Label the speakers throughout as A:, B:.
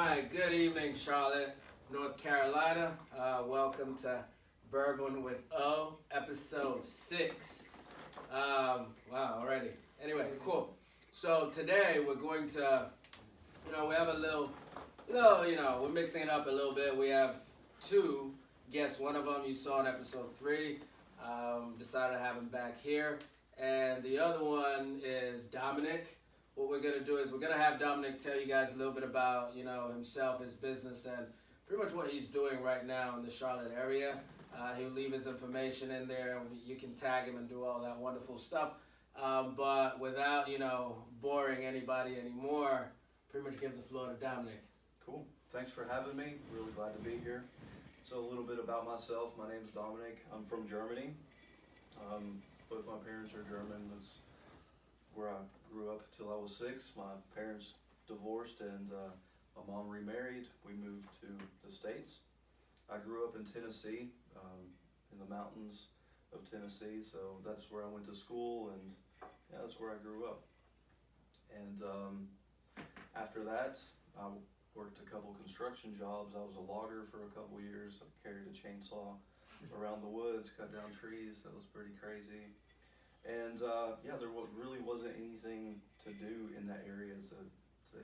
A: right, good evening, Charlotte, North Carolina. Welcome to Bourbon with O, episode 6. Wow, already. Anyway, cool. So today we're going to, we have a little, we're mixing it up a little bit. We have 2 guests. One of them you saw in episode 3. Decided to have him back here. And the other one is Dominic. What we're going to do is we're going to have Dominic tell you guys a little bit about, himself, his business, and pretty much what he's doing right now in the Charlotte area. He'll leave his information in there, and you can tag him and do all that wonderful stuff. But without, boring anybody anymore, pretty much give the floor to Dominic.
B: Cool. Thanks for having me. Really glad to be here. So a little bit about myself. My name's Dominic. I'm from Germany. Both my parents are German. That's where I grew up till I was 6. My parents divorced and my mom remarried. We moved to the States. I grew up in Tennessee, in the mountains of Tennessee, so that's where I went to school, and yeah, that's where I grew up. And after that, I worked a couple construction jobs. I was a logger for a couple years. I carried a chainsaw around the woods, cut down trees. That was pretty crazy. And there really wasn't anything to do in that area. It's an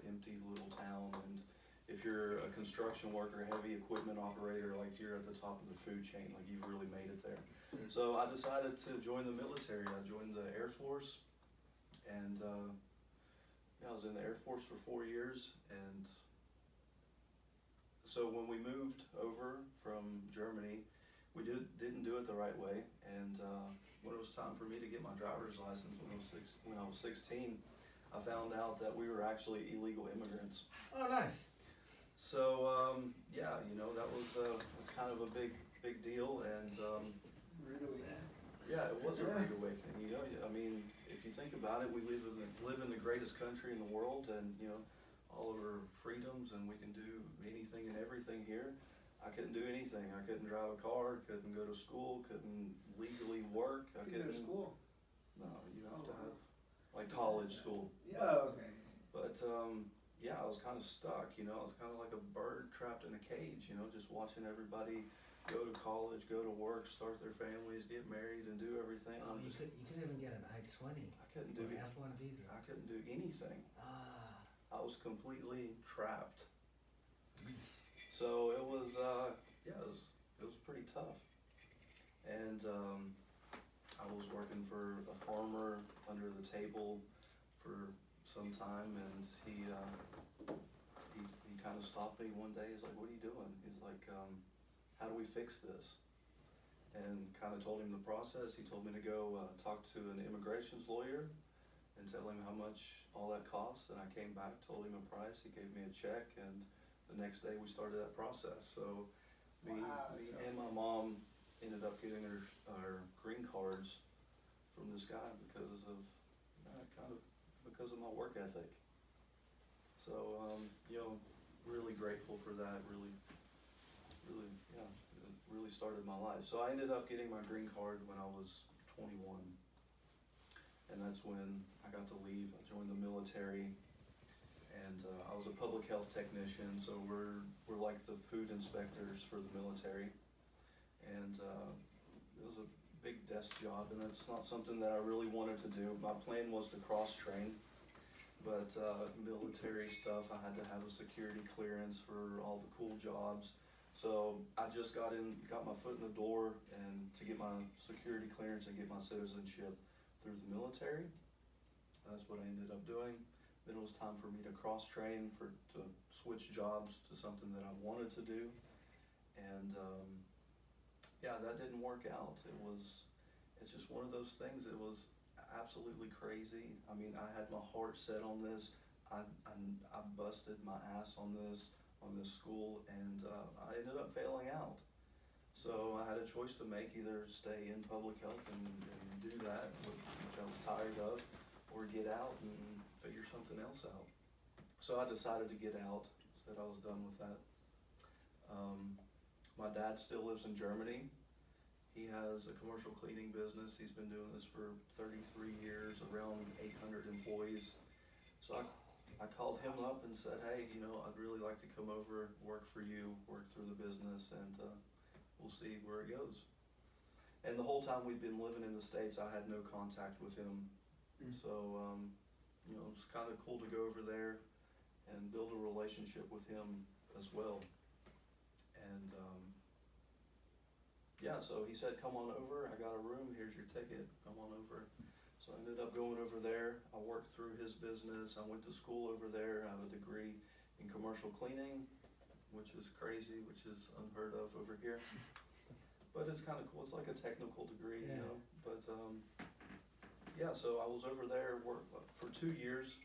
B: empty little town, and if you're a construction worker, heavy equipment operator, like you're at the top of the food chain, like you've really made it there. So I decided to join the military. I joined the Air Force, and I was in the Air Force for 4 years. And so when we moved over from Germany, we didn't do it the right way, and when it was time for me to get my driver's license when I was 16, I found out that we were actually illegal immigrants.
A: Oh, nice.
B: So that was kind of a big deal, and yeah, it was a rude awakening. I mean, if you think about it, we live in the greatest country in the world, and all of our freedoms, and we can do anything and everything here. I couldn't do anything. I couldn't drive a car, couldn't go to school, couldn't legally work.
C: I couldn't go to school?
B: No, you have to have, like, college school.
C: Yeah, okay.
B: But, I was kind of stuck, I was kind of like a bird trapped in a cage, just watching everybody go to college, go to work, start their families, get married, and do everything.
A: Oh, you couldn't even get an I-20.
B: I couldn't do
A: F-1 visa.
B: I couldn't do anything. I was completely trapped. So it was, it was pretty tough. And I was working for a farmer under the table for some time, and he kind of stopped me one day. He's like, "What are you doing?" He's like, "How do we fix this?" And kind of told him the process. He told me to go talk to an immigrations lawyer and tell him how much all that costs. And I came back, told him a price. He gave me a check, and the next day we started that process. So me and my mom ended up getting our green cards from this guy because of my work ethic. So really grateful for that. It really started my life. So I ended up getting my green card when I was 21, and that's when I got to leave. I joined the military. And I was a public health technician, so we're like the food inspectors for the military. And it was a big desk job, and it's not something that I really wanted to do. My plan was to cross-train, but military stuff, I had to have a security clearance for all the cool jobs. So I just got my foot in the door, and to get my security clearance and get my citizenship through the military. That's what I ended up doing. Then it was time for me to cross-train, to switch jobs to something that I wanted to do. And that didn't work out. It's just one of those things. It was absolutely crazy. I mean, I had my heart set on this. I busted my ass on this school, and I ended up failing out. So I had a choice to make: either stay in public health and do that, which I was tired of, or get out and figure something else out. So I decided to get out, said I was done with that. My dad still lives in Germany. He has a commercial cleaning business. He's been doing this for 33 years, around 800 employees. So I called him up and said, hey, you know, I'd really like to come over, work for you, work through the business, and we'll see where it goes. And the whole time we'd been living in the States, I had no contact with him. So, you know, it's kind of cool to go over there and build a relationship with him as well. And yeah, so he said, come on over, I got a room, here's your ticket, come on over. So I ended up going over there. I worked through his business. I went to school over there. I have a degree in commercial cleaning, which is crazy, which is unheard of over here. But it's kind of cool. It's like a technical degree, you know. But yeah, so I was over there, worked for 2 years,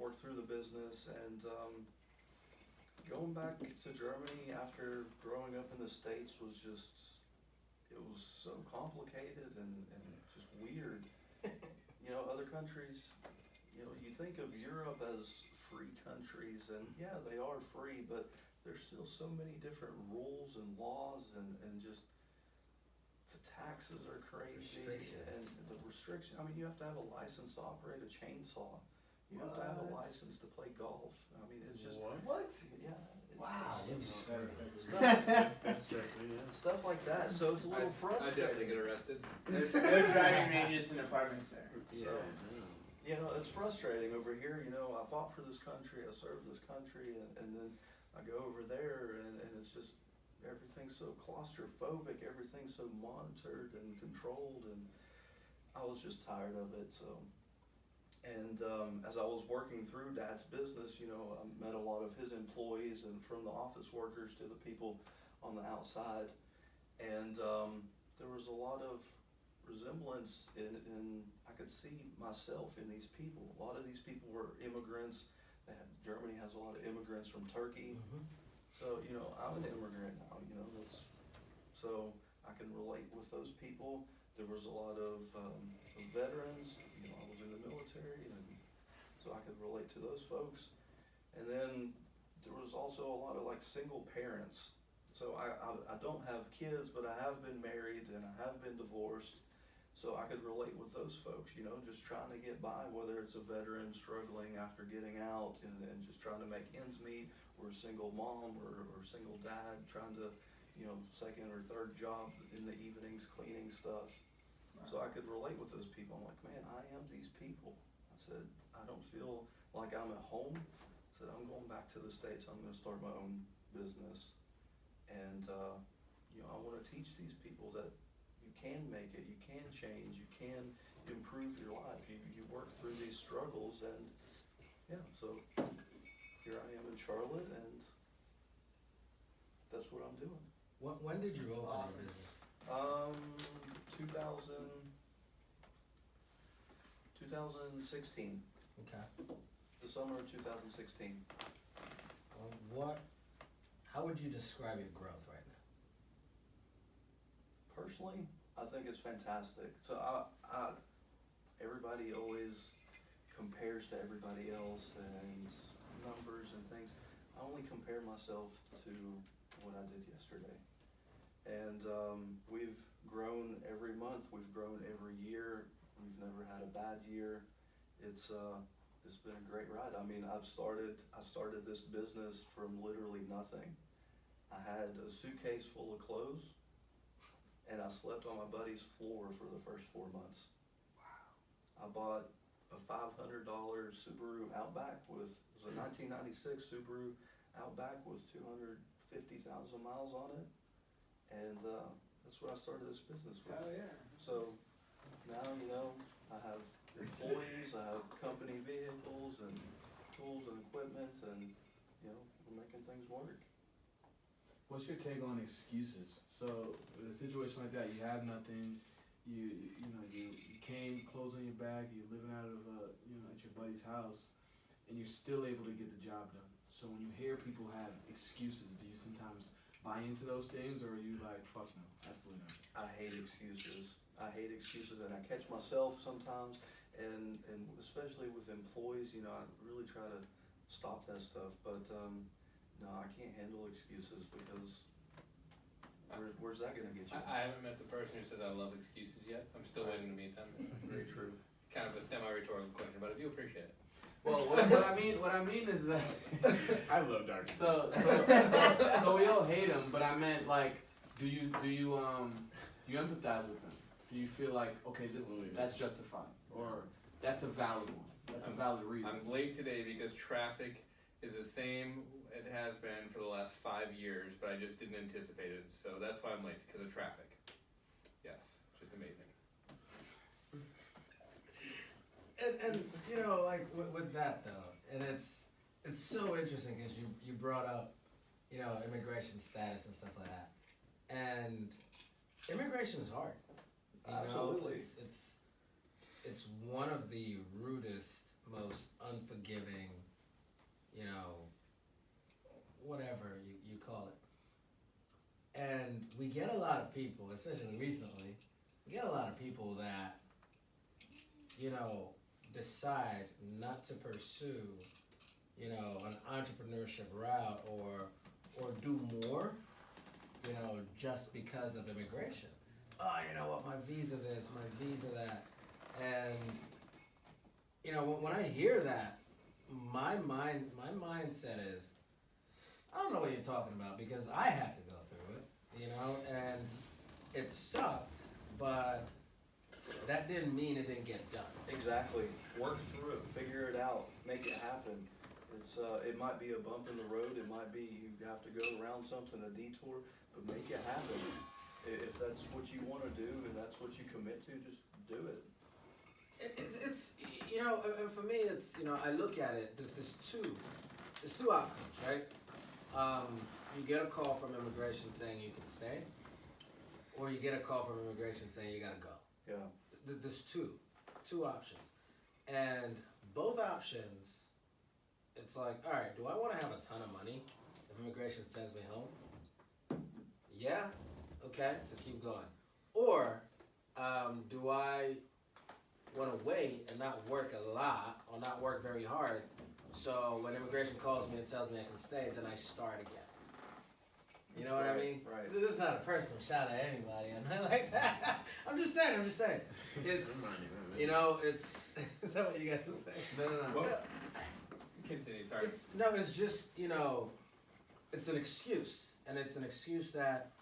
B: worked through the business, and going back to Germany after growing up in the States was just, it was so complicated and just weird. You know, other countries, you know, you think of Europe as free countries, and yeah, they are free, but there's still so many different rules and laws, and just the taxes are crazy. And the restriction, I mean, you have to have a license to operate a chainsaw. You have to have a license to play golf. I mean, it's just.
C: What?
B: Yeah.
A: Wow.
C: That's stressful, yeah.
B: Stuff like that, so it's a little
A: I'd
B: frustrating.
A: definitely get arrested.
C: They're driving ranges and apartments there.
B: So, you know, it's frustrating over here. You know, I fought for this country, I served this country, and then I go over there, and it's just, everything's so claustrophobic, everything's so monitored and controlled, and I was just tired of it, so. And as I was working through Dad's business, you know, I met a lot of his employees, and from the office workers to the people on the outside, and there was a lot of resemblance in I could see myself in these people. A lot of these people were immigrants. Germany has a lot of immigrants from Turkey. So, you know, I'm an immigrant now, you know, so I can relate with those people. There was a lot of veterans, you know, I was in the military, and so I could relate to those folks. And then there was also a lot of like single parents. So I don't have kids, but I have been married and I have been divorced. So I could relate with those folks, you know, just trying to get by, whether it's a veteran struggling after getting out and just trying to make ends meet, or a single mom or single dad trying to, you know, second or third job in the evenings cleaning stuff. So I could relate with those people. I'm like, man, I am these people. I said, I don't feel like I'm at home. I said, I'm going back to the States. I'm going to start my own business. And, you know, I want to teach these people that you can make it, you can change, you can improve your life. You work through these struggles, and yeah, so here I am in Charlotte, and that's what I'm doing.
D: When did you open
C: awesome.
D: your business?
B: 2016.
D: Okay.
B: The summer of 2016.
D: How would you describe your growth right now?
B: Personally, I think it's fantastic. So everybody always compares to everybody else and numbers and things. I only compare myself to what I did yesterday. And we've grown every month, we've grown every year, we've never had a bad year. It's been a great ride. I mean, I started this business from literally nothing. I had a suitcase full of clothes, and I slept on my buddy's floor for the first 4 months.
D: Wow.
B: I bought a $500 Subaru Outback it was a 1996 Subaru Outback with 250,000 miles on it. And that's what I started this business with.
C: Oh yeah.
B: So now, you know, I have employees, I have company vehicles and tools and equipment, and, you know, we're making things work.
E: What's your take on excuses? So in a situation like that, you have nothing, you came, clothes on your back, you're living out of at your buddy's house, and you're still able to get the job done. So when you hear people have excuses, do you sometimes buy into those things, or are you like, fuck no, absolutely not?
B: I hate excuses. And I catch myself sometimes, and especially with employees, you know, I really try to stop that stuff, but no, I can't handle excuses, because where's that gonna get you?
F: I haven't met the person who says I love excuses yet. I'm still waiting to meet them.
B: Very true.
F: Kind of a semi-rhetorical question, but I do appreciate it.
E: Well, what I mean is that.
C: I love dark.
E: So we all hate him, but I meant like, do you empathize with them? Do you feel like, okay, that's justified, or that's a valid one? That's a valid reason.
F: I'm late today because traffic is the same it has been for the last 5 years, but I just didn't anticipate it. So that's why I'm late, because of traffic. Yes, just amazing.
D: And you know, like with that though, and it's so interesting because you brought up, you know, immigration status and stuff like that, and immigration is hard. You
B: Absolutely.
D: know, it's one of the rudest, most unforgiving, you know, whatever you call it. And we get a lot of people, especially recently, we get a lot of people that, you know, decide not to pursue, you know, an entrepreneurship route or do more, you know, just because of immigration. Oh, you know what, my visa this, my visa that. And, you know, when I hear that, my mindset is, I don't know what you're talking about because I had to go through it, you know, and it sucked, but that didn't mean it didn't get done.
B: Exactly. Work through it, figure it out, make it happen. It's it might be a bump in the road, it might be you have to go around something, a detour, but make it happen. If that's what you want to do and that's what you commit to, just do it.
D: It's you know, and for me, it's, you know, I look at it. There's two outcomes, right? You get a call from immigration saying you can stay, or you get a call from immigration saying you gotta go.
B: Yeah.
D: There's two options, and both options, it's like, all right, do I want to have a ton of money if immigration sends me home? Yeah, okay, so keep going. Or do I want to wait and not work a lot or not work very hard, so when immigration calls me and tells me I can stay, then I start again? You know what I mean?
B: Right.
D: This is not a personal shot at anybody, and I like that. I'm just saying. It's, you know, it's. Is that what you guys are saying?
E: No.
F: Well, continue, sorry.
D: It's just, you know, it's an excuse, and it's an excuse that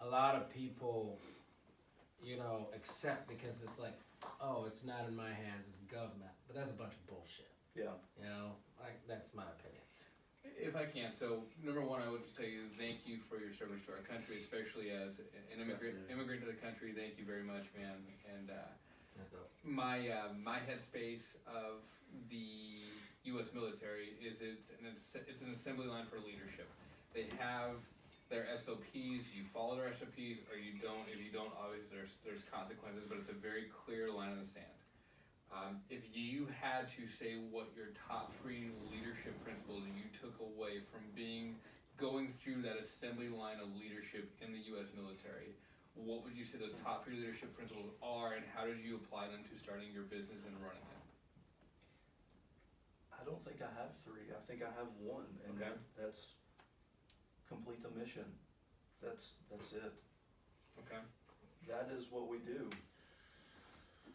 D: a lot of people, you know, accept because it's like, oh, it's not in my hands, it's government. But that's a bunch of bullshit.
B: Yeah.
D: You know, like, that's my opinion.
F: If I can, so number one, I would just tell you thank you for your service to our country, especially as an immigrant to the country. Thank you very much, man. And
D: That's dope.
F: my headspace of the U.S. military is it's an assembly line for leadership. They have their SOPs. You follow their SOPs, or you don't. If you don't, obviously there's consequences, but it's a very clear line in the sand. If you had to say what your top 3 leadership principles you took away from going through that assembly line of leadership in the U.S. military, what would you say those top 3 leadership principles are, and how did you apply them to starting your business and running it?
B: I don't think I have 3. I think I have 1, and
F: Okay.
B: that's complete the mission. That's it.
F: Okay.
B: That is what we do.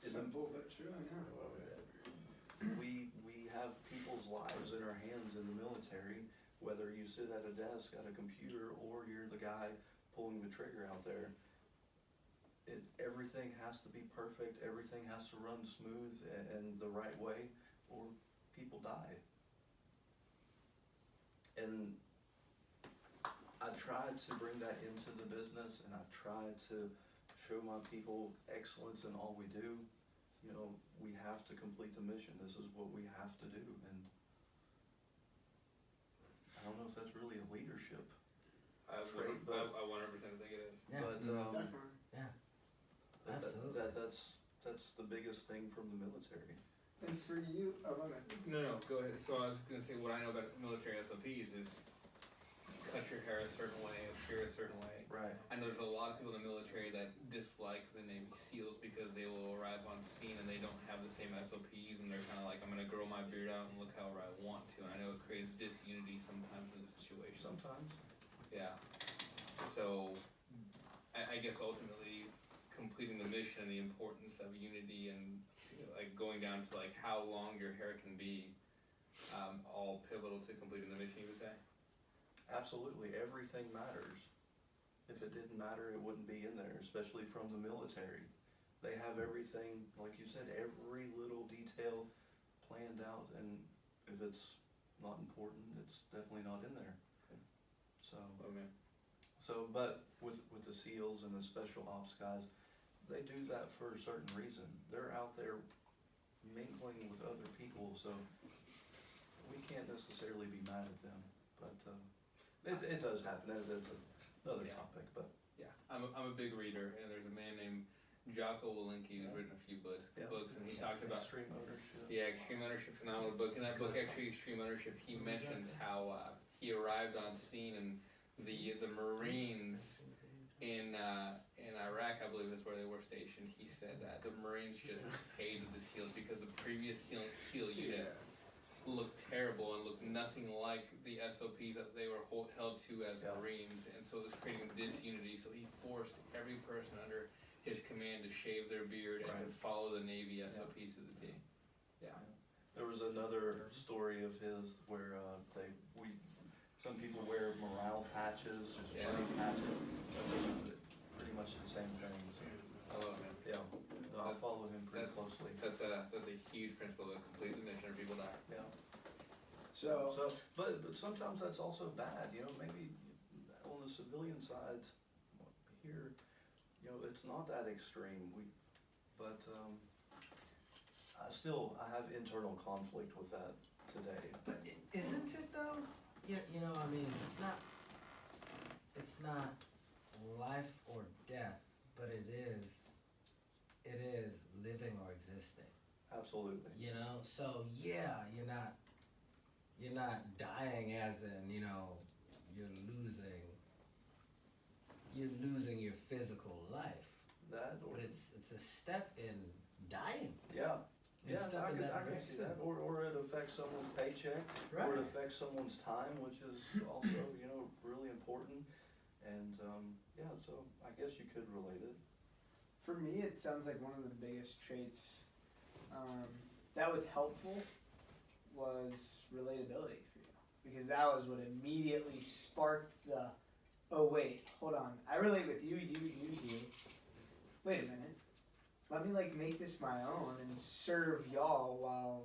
C: Simple but true, yeah.
B: We have people's lives in our hands in the military, whether you sit at a desk at a computer or you're the guy pulling the trigger out there. Everything has to be perfect, everything has to run smooth and the right way, or people die. And I try to bring that into the business, and I try to show my people excellence in all we do. You know, we have to complete the mission. This is what we have to do. And I don't know if that's really a leadership
F: I
B: trait, but
F: 100% think it is.
D: Yeah.
B: but
C: Definitely.
D: Absolutely.
B: that's the biggest thing from the military.
C: And for you, okay.
F: No, go ahead. So I was going to say what I know about military SOPs is cut your hair a certain way, appear a certain way.
B: Right.
F: I know there's a lot of people in the military that dislike the Navy SEALs because they will arrive on scene and they don't have the same SOPs, and they're kind of like, I'm going to grow my beard out and look however I want to. And I know it creates disunity sometimes in the situation.
B: Sometimes.
F: Yeah. So I guess ultimately completing the mission and the importance of unity and, you know, like going down to like how long your hair can be all pivotal to completing the mission, you would say?
B: Absolutely, everything matters. If it didn't matter, it wouldn't be in there, especially from the military. They have everything, like you said, every little detail planned out, and if it's not important, it's definitely not in there. So,
F: Okay.
B: but with the SEALs and the special ops guys, they do that for a certain reason. They're out there mingling with other people, so we can't necessarily be mad at them. But it does happen. That's another topic. But
F: Yeah, I'm a big reader, and there's a man named Jocko Willink who's written a few books, and he talked about
B: extreme ownership.
F: Yeah, Extreme Ownership, phenomenal book. In that book, actually, Extreme Ownership, he mentions how he arrived on scene and the Marines in Iraq, I believe is where they were stationed. He said that the Marines just hated the SEALs because the previous SEAL unit looked terrible and looked nothing like the SOPs that they were held to as Marines, and so it was creating disunity. So he forced every person under his command to shave their beard and to follow the Navy SOPs to the T. Yeah.
B: There was another story of his where some people wear morale patches, just flame patches. That's pretty much the same thing. So,
F: I love him.
B: yeah, no, I follow him pretty closely.
F: That's a huge principle to complete the mission or people die.
B: Yeah.
C: So,
B: But sometimes that's also bad. Maybe on the civilian side here, it's not that extreme. But I have internal conflict with that today.
D: But isn't it though? Yeah, I mean, it's not life or death, but it is living or existing.
B: Absolutely.
D: So yeah, you're not dying as in, you're losing your physical life. But it's a step in dying.
B: Yeah.
D: You
B: Yeah,
D: step in that
B: I can
D: direction.
B: see that. Or it affects someone's paycheck,
D: Right.
B: or it affects someone's time, which is also, really important. And, so I guess you could relate it.
C: for me, it sounds like one of the biggest traits that was helpful was relatability for you, because that was what immediately sparked the, oh wait, hold on, I relate with you. Wait a minute. Let me make this my own and serve y'all while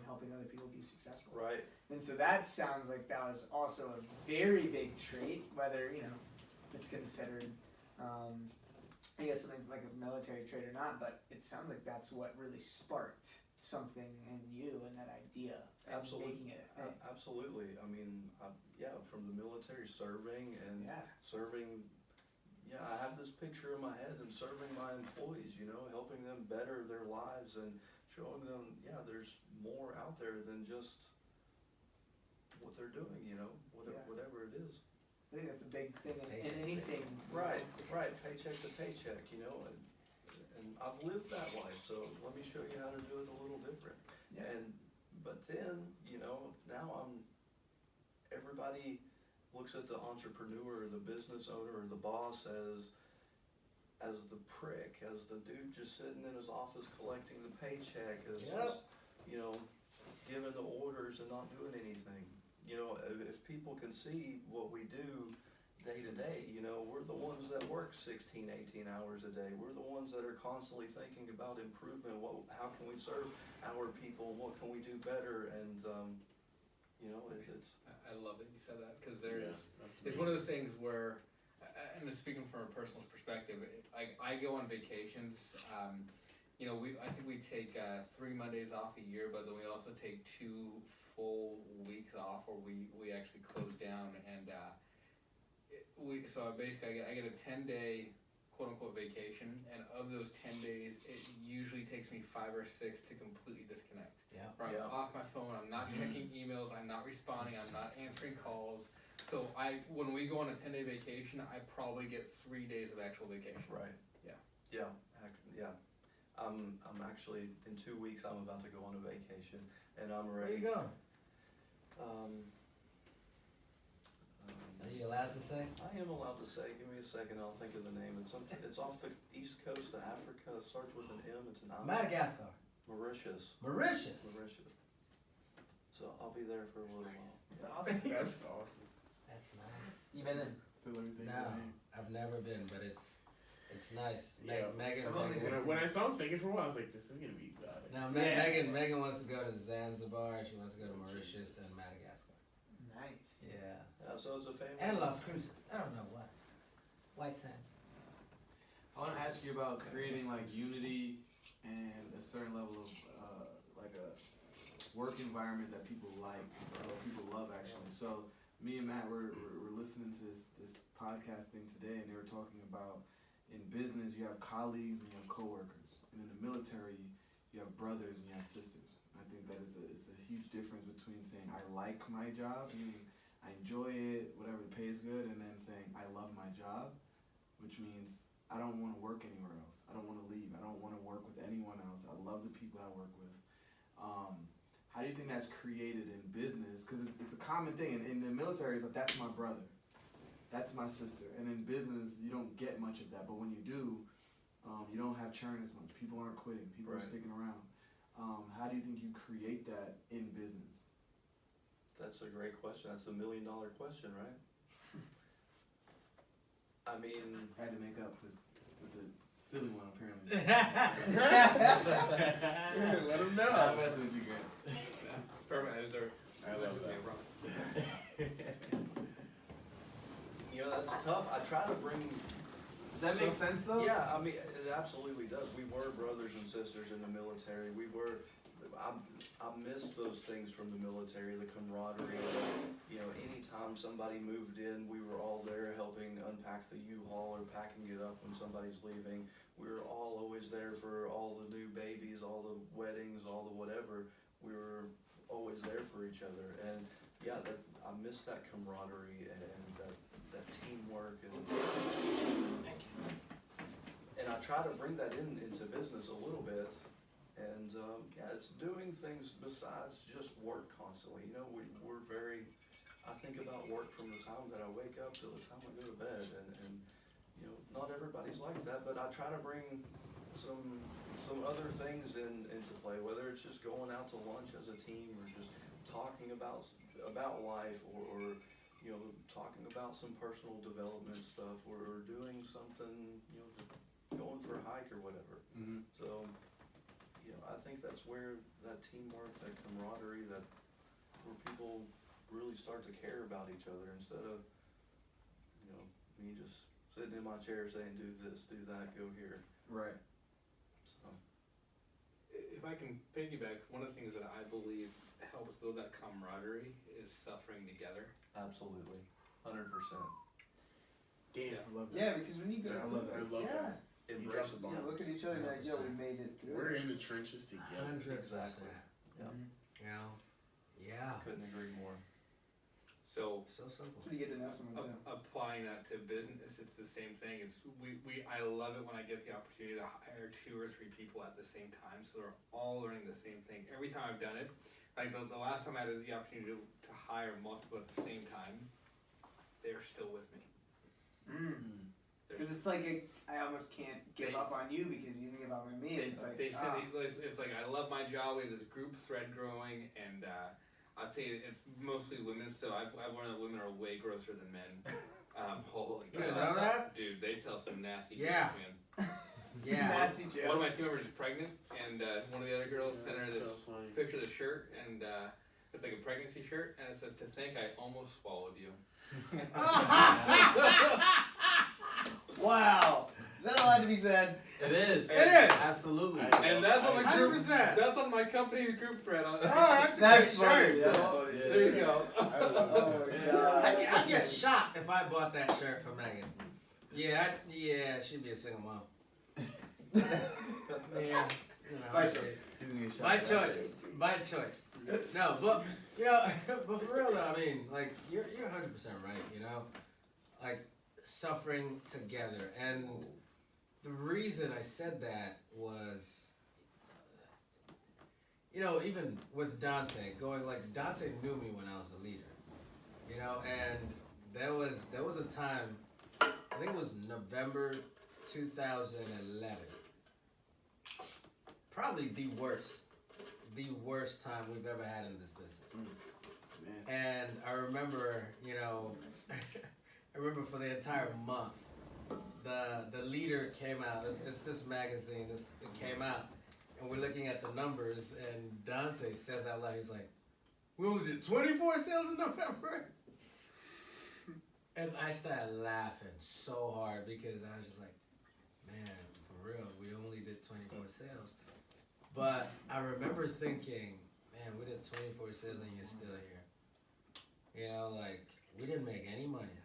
C: helping other people be successful.
B: Right.
C: And so that sounds like that was also a very big trait, whether it's considered, I guess something like a military trait or not. But it sounds like that's what really sparked something in you and that idea. And
B: Absolutely.
C: making it a thing.
B: Absolutely. I mean, from the military serving and serving. Yeah, I have this picture in my head and serving my employees, helping them better their lives and showing them, there's more out there than just what they're doing, whatever it is.
C: I think that's a big thing in anything.
B: Right, paycheck to paycheck, and I've lived that life, so let me show you how to do it a little different.
C: Yeah.
B: But then, now everybody looks at the entrepreneur, the business owner, or the boss as the prick, as the dude just sitting in his office collecting the paycheck, as just, giving the orders and not doing anything. If people can see what we do day to day, we're the ones that work 16, 18 hours a day. We're the ones that are constantly thinking about improvement. How can we serve our people? What can we do better? And, it's.
F: I love that you said that, because it's one of those things where, and speaking from a personal perspective, I go on vacations. I think we take 3 Mondays off a year, but then we also take 2 full weeks off, where we actually close down, and so basically I get a 10-day quote unquote vacation, and of those 10 days, it usually takes me 5 or 6 to completely disconnect.
D: Yeah.
F: Right, I'm off my phone, I'm not checking emails, I'm not responding, I'm not answering calls. So when we go on a 10-day vacation, I probably get 3 days of actual vacation.
B: Right.
F: Yeah.
B: Yeah. I'm actually, in 2 weeks, I'm about to go on a vacation, and I'm
D: Where
B: ready.
D: you going? Are you allowed to say?
B: I am allowed to say. Give me a second. I'll think of the name. It's off the east coast of Africa. It starts with an M. It's an I.
D: Madagascar.
B: Mauritius.
D: Mauritius.
B: So I'll be there for a little while.
C: It's awesome.
E: That's awesome.
D: That's nice.
A: You been there?
E: Still everything.
D: No, I've never been, but it's nice.
E: Yeah.
D: Megan.
E: When I saw him thinking for a while, I was like, this is gonna be exotic.
D: Now,
C: Yeah.
D: Megan wants to go to Zanzibar. She wants to go to Mauritius and Madagascar.
C: Nice.
D: Yeah.
B: So it's a family.
D: And Las Cruces. I don't know why. White Sands.
E: I want to ask you about creating like unity and a certain level of like a work environment that people like or people love actually. So me and Matt we're listening to this podcast thing today, and they were talking about in business you have colleagues and you have coworkers, and in the military you have brothers and you have sisters. I think that it's a huge difference between saying I like my job, meaning I enjoy it, whatever, the pay is good, and then saying I love my job, which means I don't want to work anywhere else. I don't want to leave. I don't want to work with anyone else. I love the people I work with. How do you think that's created in business? Because it's a common thing. In the military, it's like, that's my brother. That's my sister. And in business, you don't get much of that. But when you do, you don't have churn as much. People aren't quitting. People are sticking around. How do you think you create that in business?
B: That's a great question. That's $1 million question, right? I mean,
E: I had to make up with the silly one, apparently.
A: Let him know.
E: I'm messing with you, Grant.
F: Perfect.
E: I love that.
B: you know, that's tough. I try to bring.
E: Does that make sense, though?
B: Yeah, I mean, it absolutely does. We were brothers and sisters in the military. I miss those things from the military, the camaraderie. You know, anytime somebody moved in, we were all there helping unpack the U-Haul or packing it up when somebody's leaving. We were all always there for all the new babies, all the weddings, all the whatever. We were always there for each other. And yeah, I miss that camaraderie and that teamwork. And I try to bring that into business a little bit. And yeah, it's doing things besides just work constantly. You know, we're very, I think about work from the time that I wake up till the time I go to bed. And you know, not everybody's like that, but I try to bring some other things into play, whether it's just going out to lunch as a team or just talking about life or you know, talking about some personal development stuff or doing something, you know, going for a hike or whatever.
E: Mm-hmm.
B: So, you know, I think that's where that teamwork, that camaraderie, where people really start to care about each other instead of, you know, me just sitting in my chair saying, do this, do that, go here.
E: Right.
B: So.
F: If I can piggyback, one of the things that I believe helps build that camaraderie is suffering together.
B: Absolutely. 100%.
F: Yeah.
E: I love that.
C: Yeah, because when you go,
E: I love that.
C: I love that.
B: Embrace the
C: You
B: bond.
C: know, look at each other and like, yeah, we made it through.
E: We're in the
C: this.
E: trenches together.
D: 100%.
B: Exactly. Yeah.
D: You know? Yeah.
B: Couldn't agree more.
F: So
D: So simple.
C: That's when you get to know someone too.
F: applying that to business, it's the same thing. It's I love it when I get the opportunity to hire 2 or 3 people at the same time, so they're all learning the same thing. Every time I've done it, like the last time I had the opportunity to hire multiple at the same time, they're still with me.
C: Because it's like I almost can't give up on you because you didn't give up on me. It's like
F: it's like I love my job. We have this group thread growing, and I'd say it's mostly women. So I've learned that women are way grosser than men. Holy
D: You didn't know that?
F: dude! They tell some nasty
D: Yeah.
F: jokes, man.
D: Yeah.
C: nasty jokes.
F: One of my team members is pregnant, and one of the other girls sent her this picture of the shirt, and it's like a pregnancy shirt, and it says, "To think I almost swallowed you."
C: Wow. Is that allowed to be said?
E: It is.
A: It is.
E: Absolutely.
F: And that's on the group.
A: 100%.
F: That's on my company's group thread.
A: Oh, that's a great shirt.
C: Yeah.
F: There you go.
C: Oh my god.
D: I'd get shocked if I bought that shirt for Megan. Yeah, she'd be a single mom. Yeah, you know,
C: By choice.
E: He's gonna get shot.
D: by choice. By choice. No, but you know, but for real though, I mean, like you're 100% right. You know, like suffering together, and the reason I said that was, you know, even with Dante going, like Dante knew me when I was a leader, you know, and there was a time, I think it was November 2011, probably the the worst time we've ever had in this business.
E: Man.
D: And I remember, you know, I remember for the entire month, the leader came out. It's this magazine. It came out, and we're looking at the numbers. And Dante says out loud, he's like, "We only did 24 sales in November." And I started laughing so hard because I was just like, "Man, for real, we only did 24 sales." But I remember thinking, "Man, we did 24 sales and you're still here." You know, like, we didn't make any money,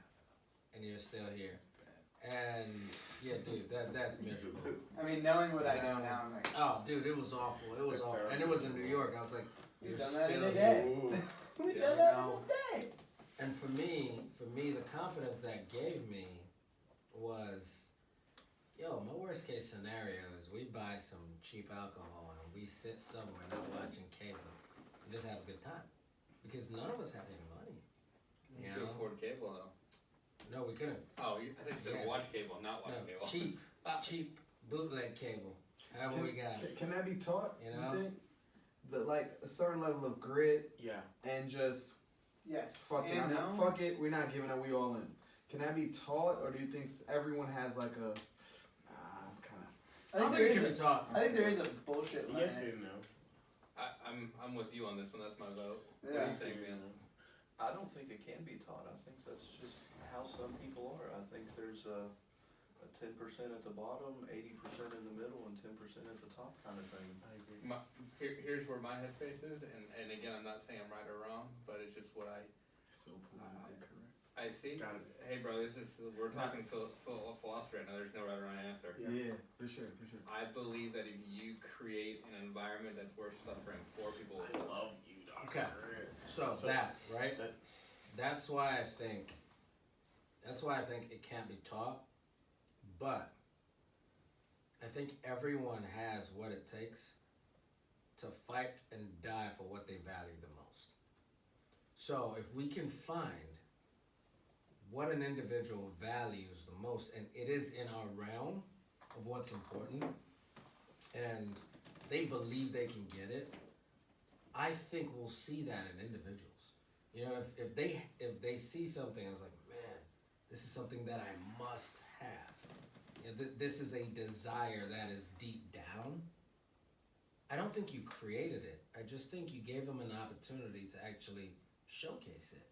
D: and you're still here. And yeah, dude, that's miserable.
C: I mean, knowing what I know now, I'm like,
D: Oh, dude, it was awful. It was
E: That's
D: awful,
E: terrible.
D: and it was in New York. I was like,
C: we've
D: you're
C: done
D: still
C: that in a
D: here.
C: day.
E: Ooh.
C: We've
F: Yeah,
C: done that
D: no.
C: in a day.
D: And for me, the confidence that gave me was, yo, my worst case scenario is we buy some cheap alcohol and we sit somewhere not watching cable and just have a good time, because none of us have any money.
F: You
D: You
F: could
D: know?
F: afford cable though.
D: No, we couldn't.
F: Oh, I think you said
D: Yeah.
F: watch cable, not watch
D: No,
F: cable.
D: cheap bootleg cable. However we got it.
E: Can that be taught?
D: You know?
E: think? Like a certain level of grit
G: Yeah.
E: and just
C: Yes.
E: fuck it.
C: And no.
E: Fuck it. We're not giving up. We all in. Can that be taught, or do you think everyone has like a kind of?
C: I think
D: I
C: there
D: think
C: is.
D: you can talk.
C: I think there is a bullshit limit.
G: Yes and no.
F: I'm with you on this one. That's my vote. What do
C: Yeah.
F: you think, man?
B: I don't think it can be taught. I think that's just how some people are. I think there's a 10% at the bottom, 80% in the middle, and 10% at the top kind of thing.
G: I agree.
F: Here's where my headspace is, and again, I'm not saying I'm right or wrong, but it's just what
E: So politically correct.
F: I see.
G: Got it.
F: Hey, bro, we're talking philosophy right now. There's no right or wrong answer.
E: Yeah, for sure.
F: I believe that if you create an environment that's worth suffering for, people will
G: I
F: suffer.
G: love you, Dr.
D: Okay. So that, right? That's why I think it can't be taught, but I think everyone has what it takes to fight and die for what they value the most. So if we can find what an individual values the most, and it is in our realm of what's important, and they believe they can get it, I think we'll see that in individuals. You know, if they see something, I was like, man, this is something that I must have. You know, this is a desire that is deep down. I don't think you created it. I just think you gave them an opportunity to actually showcase it.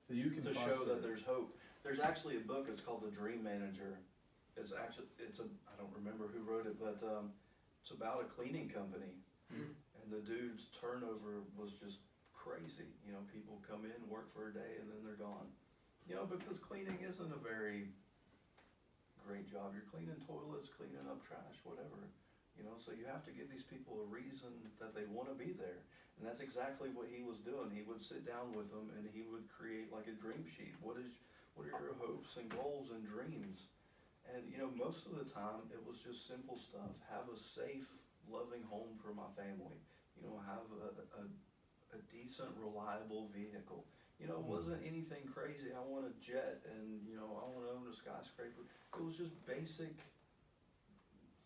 E: So you can
B: To
E: foster
B: show that
E: it.
B: there's hope. There's actually a book. It's called The Dream Manager. I don't remember who wrote it, but it's about a cleaning company, and the dude's turnover was just crazy. You know, people come in, work for a day, and then they're gone. You know, because cleaning isn't a very great job. You're cleaning toilets, cleaning up trash, whatever. You know, so you have to give these people a reason that they want to be there. And that's exactly what he was doing. He would sit down with them and he would create like a dream sheet. What are your hopes and goals and dreams? And you know, most of the time it was just simple stuff. Have a safe, loving home for my family. You know, have a decent, reliable vehicle. You know, it wasn't anything crazy. I want a jet and, you know, I want to own a skyscraper. It was just basic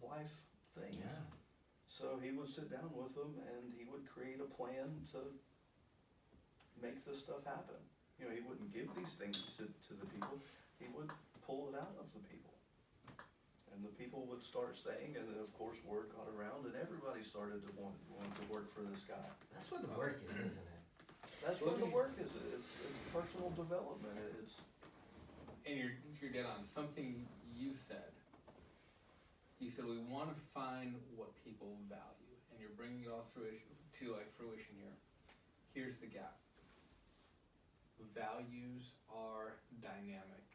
B: life things.
D: Yeah.
B: So he would sit down with them and he would create a plan to make this stuff happen. You know, he wouldn't give these things to the people. He would pull it out of the people. And the people would start staying, and then of course word got around and everybody started to want to work for this guy.
D: That's what the work is, isn't it?
B: That's what the work is. It's personal development.
F: And you're dead on something you said. You said we want to find what people value, and you're bringing it all to fruition here. Here's the gap. Values are dynamic.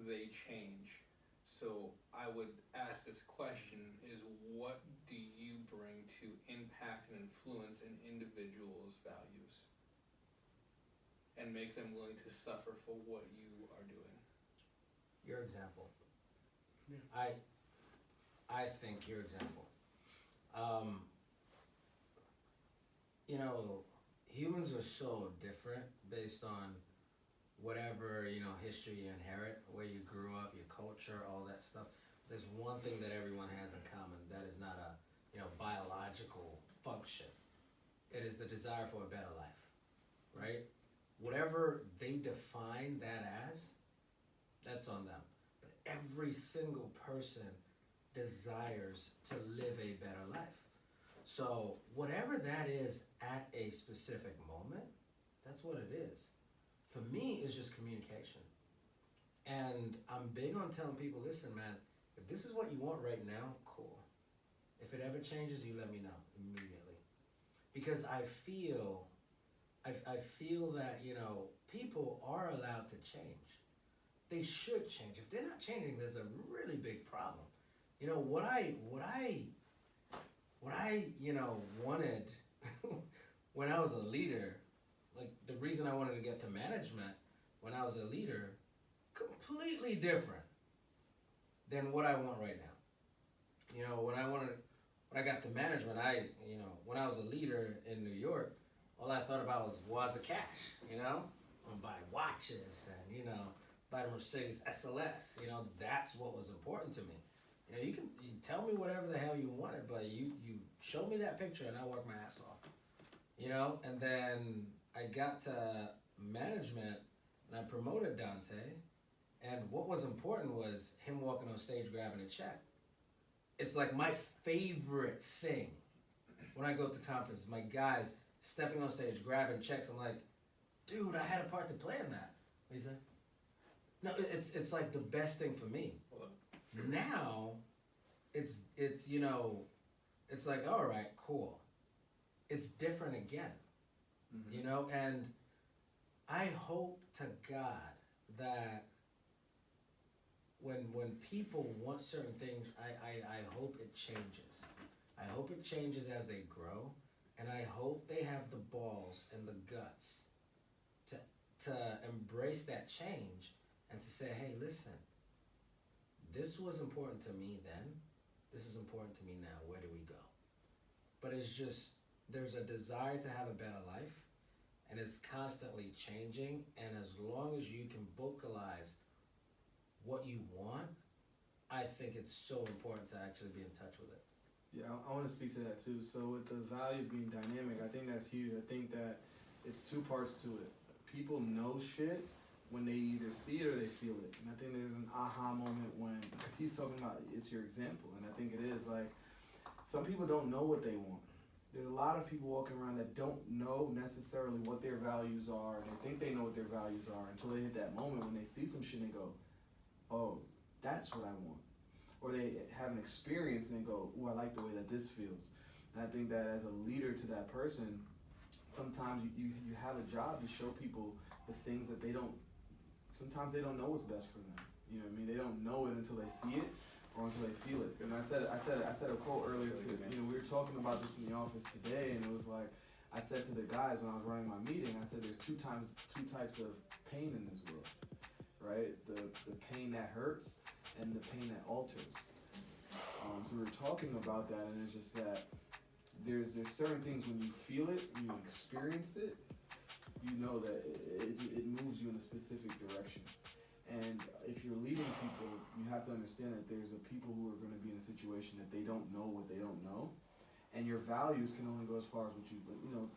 F: They change. So I would ask this question: is what do you bring to impact and influence an individual's values, and make them willing to suffer for what you are doing?
D: Your example.
G: Yeah.
D: I think your example. You know, humans are so different based on whatever, you know, history you inherit, where you grew up, your culture, all that stuff. There's one thing that everyone has in common. That is not a, you know, biological function. It is the desire for a better life, right? Whatever they define that as, that's on them. But every single person desires to live a better life. So whatever that is at a specific moment, that's what it is. For me, it's just communication. And I'm big on telling people, listen, man, if this is what you want right now, cool. If it ever changes, you let me know immediately. Because I feel that, you know, people are allowed to change. They should change. If they're not changing, there's a really big problem. You know, what I you know, wanted when I was a leader, like the reason I wanted to get to management when I was a leader, completely different than what I want right now. You know, when I got to management, you know, when I was a leader in New York, all I thought about was wads of cash, you know? I'm gonna buy watches and, you know, buy the Mercedes SLS, you know, that's what was important to me. You know, you tell me whatever the hell you wanted, but you show me that picture and I'll work my ass off. You know, and then I got to management and I promoted Dante, and what was important was him walking on stage grabbing a check. It's like my favorite thing when I go to conferences, my guys stepping on stage, grabbing checks. I'm like, dude, I had a part to play in that. What do you say? No, it's like the best thing for me. Now, it's you know, it's like, all right, cool. It's different again, you know, and I hope to God that when people want certain things, I hope it changes. I hope it changes as they grow, and I hope they have the balls and the guts to embrace that change and to say, hey, listen, this was important to me then, this is important to me now, where do we go? But it's just, there's a desire to have a better life, and it's constantly changing, and as long as you can vocalize what you want, I think it's so important to actually be in touch with it.
E: Yeah, I want to speak to that too. So with the values being dynamic, I think that's huge. I think that it's two parts to it. People know shit when they either see it or they feel it. And I think there's an aha moment when, because he's talking about it's your example, and I think it is like, some people don't know what they want. There's a lot of people walking around that don't know necessarily what their values are, and they think they know what their values are until they hit that moment when they see some shit and they go, oh, that's what I want. Or they have an experience and they go, oh, I like the way that this feels. And I think that as a leader to that person, sometimes you have a job to show people the things that sometimes they don't know what's best for them. You know what I mean? They don't know it until they see it or until they feel it. And I said a quote earlier to, you know, we were talking about this in the office today, and it was like, I said to the guys when I was running my meeting, I said there's two types of pain in this world, right? The pain that hurts and the pain that alters. So we were talking about that, and it's just that there's certain things when you feel it, when you experience it, you know that it moves you in a specific direction. And if you're leading people, you have to understand that there's people who are going to be in a situation that they don't know what they don't know, and your values can only go as far as what you know.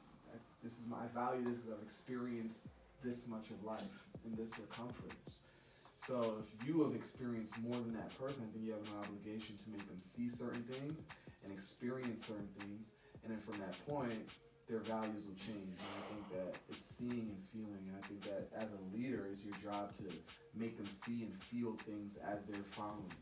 E: This is my value this because I've experienced this much of life in this circumference. So if you have experienced more than that person, I think you have an obligation to make them see certain things and experience certain things, and then from that point, their values will change. And I think that it's seeing and feeling, and I think that as a leader, it's your job to make them see and feel things as they're following.